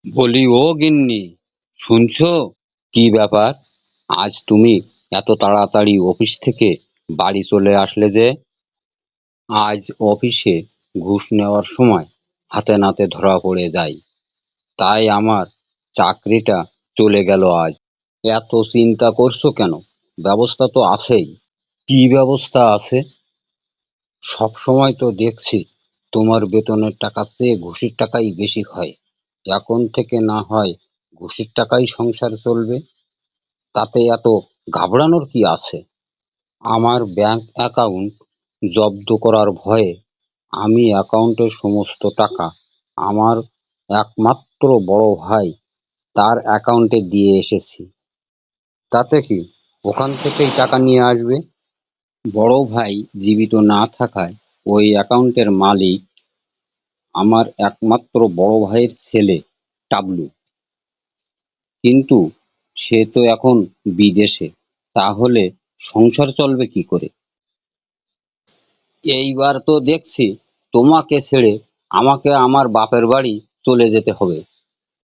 বলি ও গিন্নি, শুনছো? কি ব্যাপার? আজ তুমি এত তাড়াতাড়ি অফিস থেকে বাড়ি চলে আসলে যে? আজ অফিসে ঘুষ নেওয়ার সময় হাতে নাতে ধরা পড়ে যাই, তাই আমার চাকরিটা চলে গেল আজ। এত চিন্তা করছো কেন? ব্যবস্থা তো আছেই। কি ব্যবস্থা আছে? সব সময় তো দেখছি তোমার বেতনের টাকার চেয়ে ঘুষের টাকাই বেশি হয়। এখন থেকে না হয় ঘুষের টাকাই সংসার চলবে। তাতে এত ঘাবড়ানোর কি আছে? আমার ব্যাংক অ্যাকাউন্ট জব্দ করার ভয়ে আমি অ্যাকাউন্টের সমস্ত টাকা আমার একমাত্র বড় ভাই তার অ্যাকাউন্টে দিয়ে এসেছি। তাতে কি, ওখান থেকেই টাকা নিয়ে আসবে। বড় ভাই জীবিত না থাকায় ওই অ্যাকাউন্টের মালিক আমার একমাত্র বড় ভাইয়ের ছেলে টাবলু। কিন্তু সে তো এখন বিদেশে, তাহলে সংসার চলবে কি করে? এইবার তো দেখছি তোমাকে ছেড়ে আমাকে আমার বাপের বাড়ি চলে যেতে হবে।